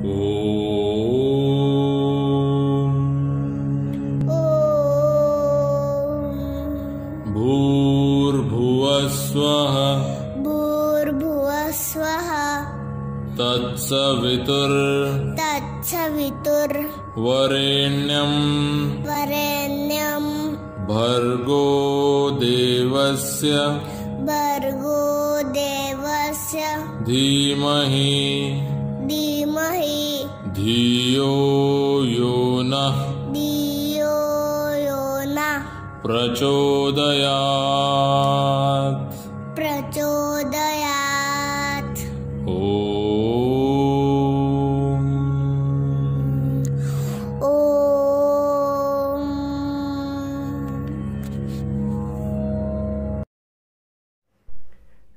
भूर्भुवस्वः भूर्भुवस्वः तत्सवितुर्वरेण्यं भर्गो देवस्य धीमहि धियो यो नः प्रचोदयात्।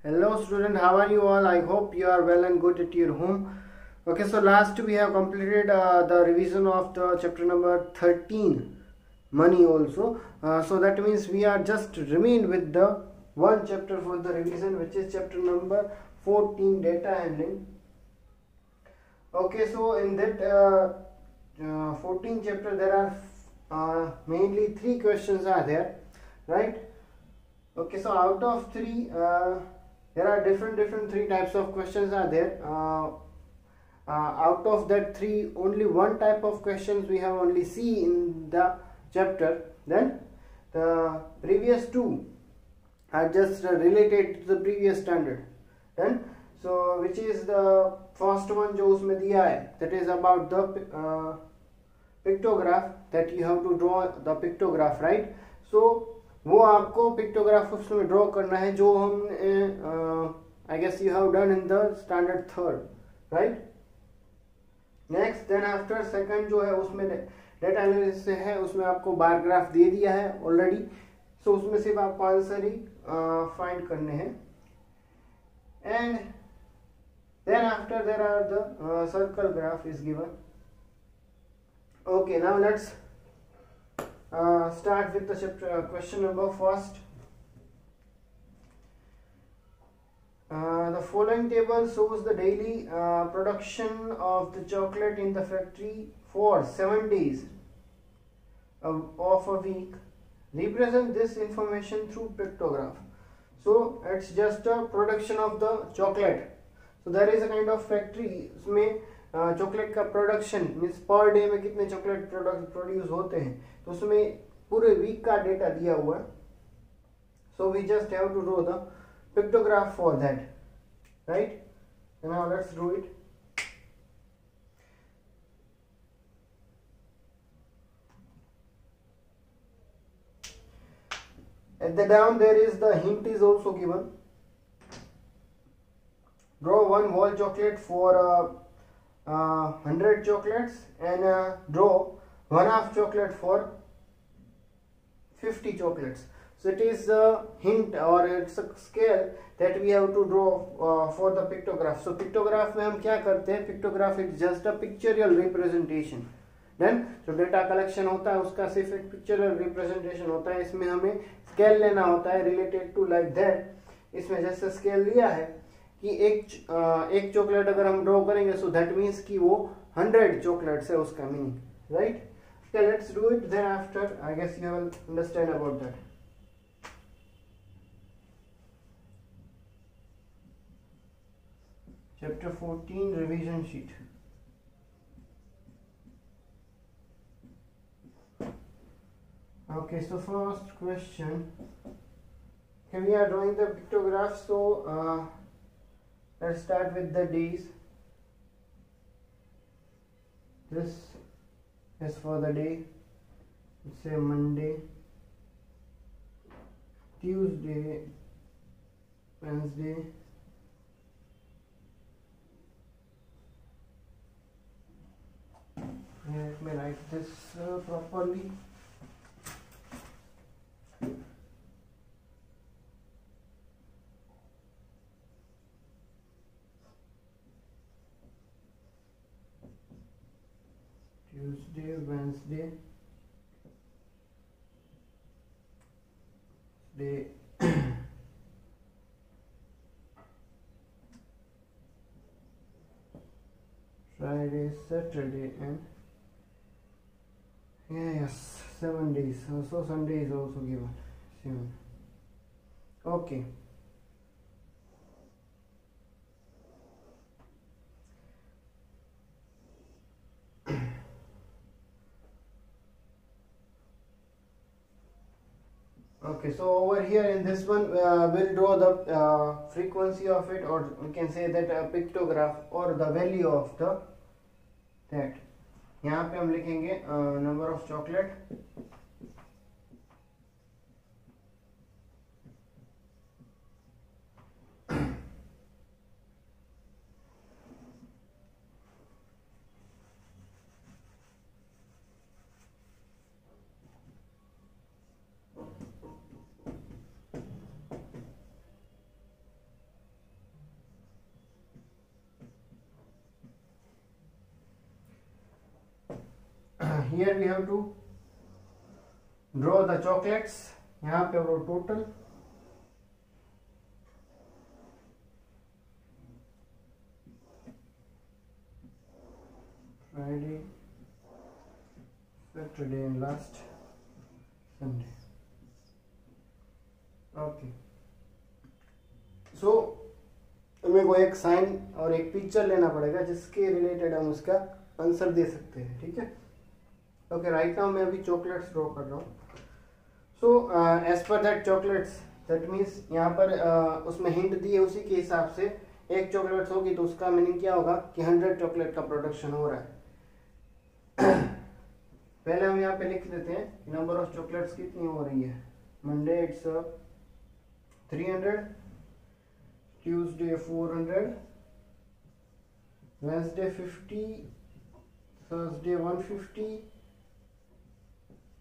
Hello student, how are you all? I hope you are well and good at your home. Okay, so last we have completed the revision of the chapter number 13, money also. So that means we are just remained with the one chapter for the revision, which is chapter number 14, data handling. Okay, so in that 14 chapter there are mainly 3 questions are there, right? Okay, so out of 3 there are different 3 types of questions are there. Out of that 3, only one type of questions we have only see in the chapter. Then the previous 2 are just related to the previous standard. Then so which is the first one जो उसमें दिया है, that is about the pictograph, that you have to draw the pictograph, right? So वो आपको pictograph उसमें draw करना है जो हमने I guess you have done in the standard 3rd, right? Next then after second जो है उसमें डेटा एनालिसिस है, उसमें आपको बार ग्राफ दे दिया है ऑलरेडी. सो उसमें सिर्फ आपको आंसर ही फाइंड करने हैं. And then after there are the circle graph is given. Okay, now let's start with the chapter question number 1st. The following table shows the daily production of the chocolate in the factory for 7 days of a week. Represent this information through pictograph. So it's just a production of the chocolate. So there is a kind of factory, उसमें chocolate का production means per day में कितने chocolate produce होते हैं, तो उसमें पूरे week का डेटा दिया हुआ है. So we just have to draw the pictograph for that, right? Now let's do it. At the down there is the hint is also given. Draw one whole chocolate for 100 chocolates and draw 1/2 chocolate for 50 chocolates. So it is a hint or it's a scale that we have to draw for the pictograph. So pictograph में हम क्या करते हैं? Pictograph is just a pictorial representation. Then जो data collection होता है उसका सिर्फ एक पिक्चरल रिप्रेजेंटेशन होता है. इसमें हमें स्केल लेना होता है रिलेटेड टू लाइक दैट. इसमें जैसे स्केल लिया है कि एक चॉकलेट अगर हम ड्रॉ करेंगे सो दैट मीन्स कि वो 100 चॉकलेट्स है उसका meaning, right? Okay, let's do it. Then after I guess you will understand about that. Chapter 14 revision sheet. Okay, so first question. Okay, we are drawing the pictograph, so let's start with the days. This is for the day. Let's say Monday, Tuesday, Wednesday, let me write this properly. Tuesday, Wednesday, day Friday, Saturday, and yes, 7 days. So Sunday is also given 7. Okay. Okay, so over here in this one we'll draw the frequency of it, or we can say that a pictograph or the value of the that. यहाँ पे हम लिखेंगे number of chocolate here we have to draw the chocolates. यहाँ पे वो total Friday, Saturday and last Sunday. Okay. So मेरे को एक साइन और एक पिक्चर लेना पड़ेगा जिसके रिलेटेड हम उसका आंसर दे सकते हैं, ठीक है। ओके, राइट नाउ मैं अभी चॉकलेट्स ड्रॉ कर रहा हूँ। So as per that chocolates, that means यहाँ पर उसमें हिंट दिए उसी के हिसाब से एक चॉकलेट्स होगी तो उसका मीनिंग क्या होगा कि 100 चॉकलेट का प्रोडक्शन हो रहा है। पहले हम यहाँ पे लिख देते हैं नंबर ऑफ चॉकलेट्स कितनी हो रही है। Monday it's 300, Tuesday 400, Wednesday 50, Thursday 150,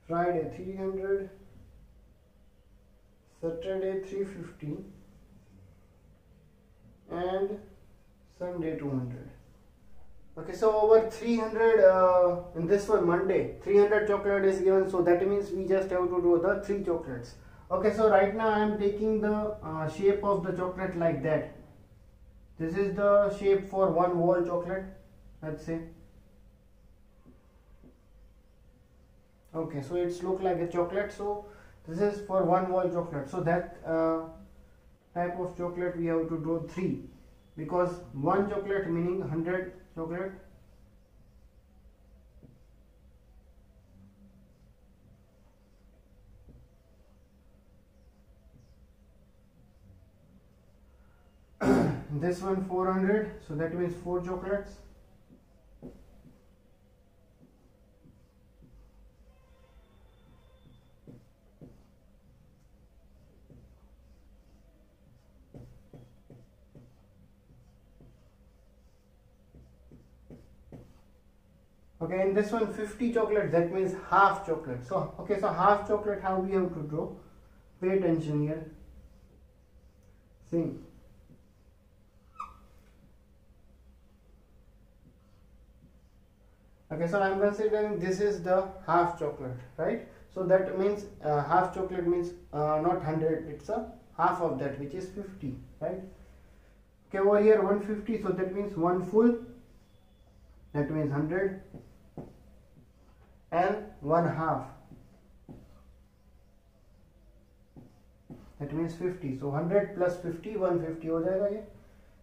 Friday 300, Saturday 350 and Sunday 200. Okay, so over 300 in this one Monday 300 chocolate is given, so that means we just have to do the 3 chocolates. Okay, so right now I am taking the shape of the chocolate like that. This is the shape for one whole chocolate, let's say. Okay, so it's look like a chocolate, so this is for one whole chocolate. So that type of chocolate we have to draw 3, because one chocolate meaning 100 chocolate. This one 400, so that means 4 chocolates. Okay, in this one 50 chocolate, that means half chocolate. So okay, so half chocolate, how we have to draw? Pay attention here. See. Okay, so I am considering this is the half chocolate, right? So that means half chocolate means not 100, it's a half of that, which is 50, right? Okay, over here 150, so that means one full, that means 100, and one half, that means 50. So 100 plus 50, 150 हो जाएगा ये.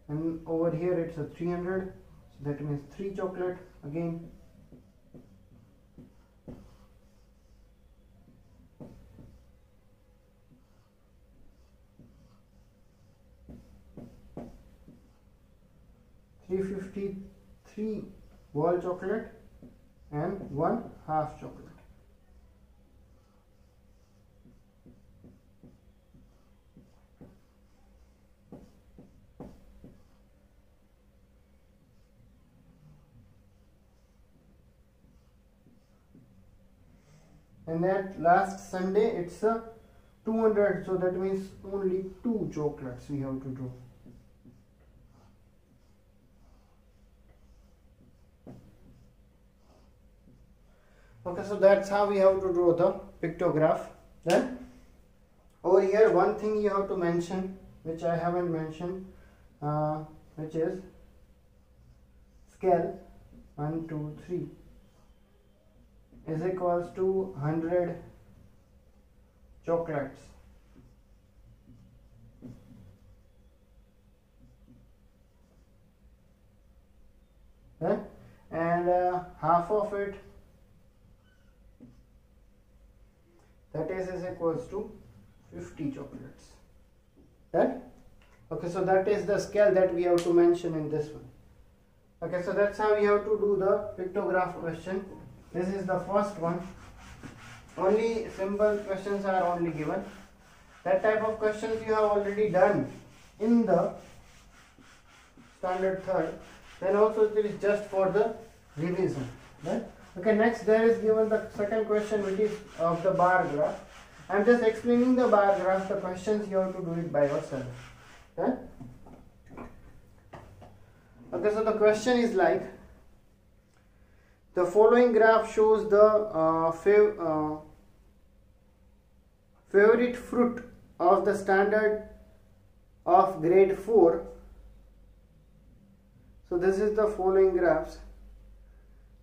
And over here it's a 300, so that means 3 chocolate again. $353 whole chocolate and one half chocolate. And that last Sunday it's a 200, so that means only 2 chocolates we have to do. Okay, so that's how we have to draw the pictograph. Then over here one thing you have to mention, which I haven't mentioned, which is scale. 1 2 3 is equals to 100 chocolates. And half of it, that is equals to 50 chocolates. Right? Okay, so that is the scale that we have to mention in this one. Okay, so that's how we have to do the pictograph question. This is the first one. Only simple questions are only given. That type of questions you have already done in the standard third. Then also it is just for the revision. Right? Okay, next there is given the second question, which is of the bar graph. I am just explaining the bar graph. The questions you have to do it by yourself. Right? Okay, so the question is like, the following graph shows the favorite fruit of the standard of grade 4. So this is the following graphs.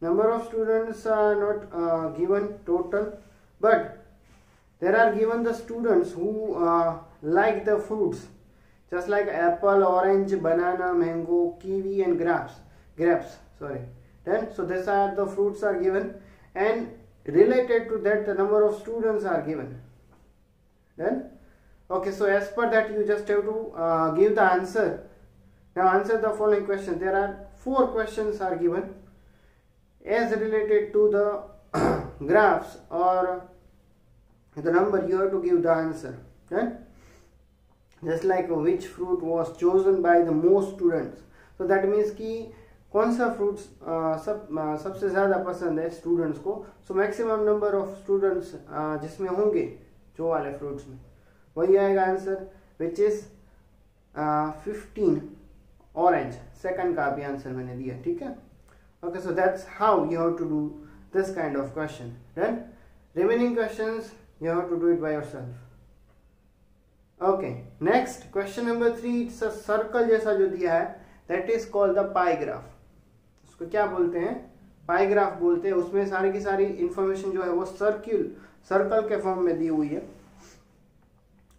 Number of students are not given total, but there are given the students who like the fruits, just like apple, orange, banana, mango, kiwi and grapes. Sorry. Then so these are the fruits are given, and related to that the number of students are given. Then okay, so as per that you just have to give the answer. Now answer the following question. There are 4 questions are given as related to the graphs or the number. You have to give the answer. Right? Just like which fruit was chosen by the most students. So that means कि कौन सा fruits सबसे ज़्यादा पसंद है students को. So maximum number of students जिसमें होंगे जो वाले फ्रूट्स में, वही आएगा answer, which is 15 orange. Second का भी आंसर मैंने दिया. ठीक है. Okay, so that's how you have to do this kind of question. Then remaining questions you have to do it by yourself. Okay, next question number 3. It's a circle जैसा जो दिया है, that is called the pie graph. उसको क्या बोलते हैं? पाई graph बोलते हैं. उसमें सारी की सारी इंफॉर्मेशन जो है वो सर्कल के फॉर्म में दी हुई है.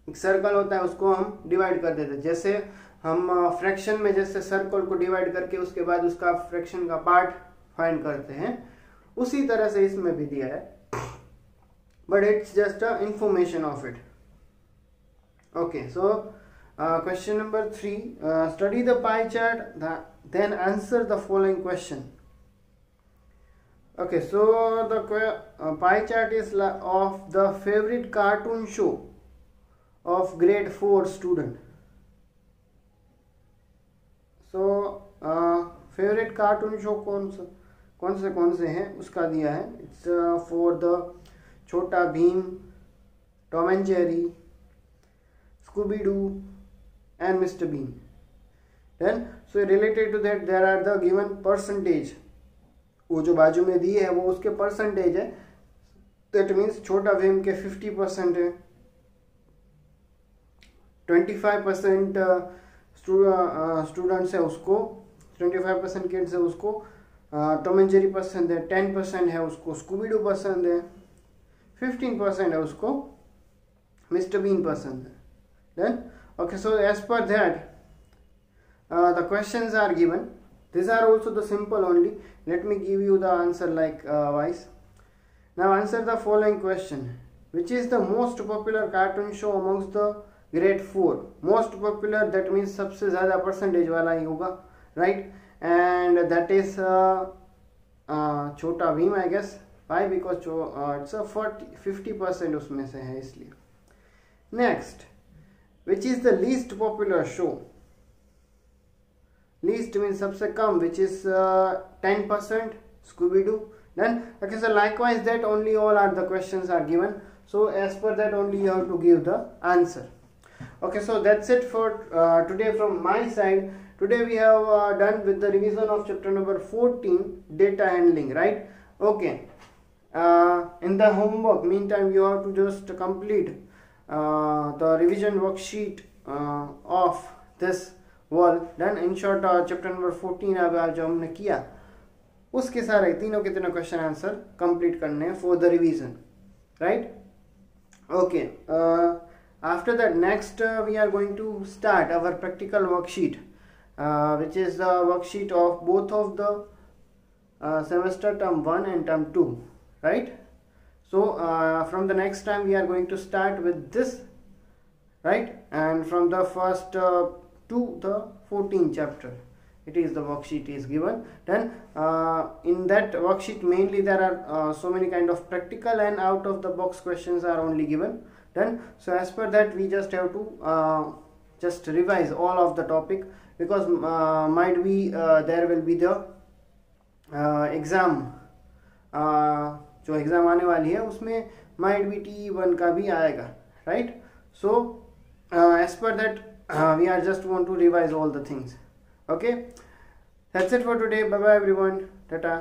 एक सर्कल होता है, उसको हम डिवाइड कर देते हैं. जैसे हम फ्रैक्शन में जैसे सर्कल को डिवाइड करके उसके बाद उसका फ्रैक्शन का पार्ट फाइंड करते हैं, उसी तरह से इसमें भी दिया है, but it's just a information of it. Okay, so question number 3, study the pie chart, then answer the following question. Okay, so the pie chart is of the favorite cartoon show of grade 4 student. So favorite cartoon show कौन से हैं उसका दिया है. It's for the छोटा Bhim, Tom and Jerry, Scooby Doo and Mr. Bean. Then so related to that there are the given percentage. वो जो बाजू में दी है वो उसके परसेंटेज है. That means छोटा भीम के 50% है, 25% स्टूडेंट्स है उसको, 25% किड्स है उसको टॉम एंड जेरी पसंद है, 10% है उसको स्कूबी डू पसंद है, 15% है उसको मिस्टर बीन पसंद है. Then okay, so as per that the questions are given. These are also the simple only. Let me give you the answer like wise. Now answer the following question. Which is the most popular cartoon show amongst the grade 4? Most popular, that means सबसे ज़्यादा percentage वाला ही होगा, right? And that is छोटा Bhim, I guess. Why? Because it's a 50% उसमें से है इसलिए. Next, which is the least popular show? Least means सबसे कम, which is 10%, Scooby Doo. Then okay, so likewise that only all are the questions are given. So as per that only you have to give the answer. Okay, so that's it for today from my side. Today we have done with the revision of chapter number 14, data handling, right? Okay. In the homework, meantime you have to just complete the revision worksheet of this wall. Then in short chapter number 14 जो हमने किया उसके सारे तीनों के तीनों question answer complete करने हैं for the revision, right? Okay, after that next we are going to start our practical worksheet, which is the worksheet of both of the semester term 1 and term 2, right? So from the next time we are going to start with this, right? And from the first to the 14th chapter, it is the worksheet is given. Then in that worksheet mainly there are so many kind of practical and out of the box questions are only given. Then so as per that we just have to just revise all of the topic, because might be there will be the exam, जो exam आने वाली है उसमें might be T1 का भी आएगा, right? So as per that we are just want to revise all the things. Okay, that's it for today. Bye bye everyone. Tata.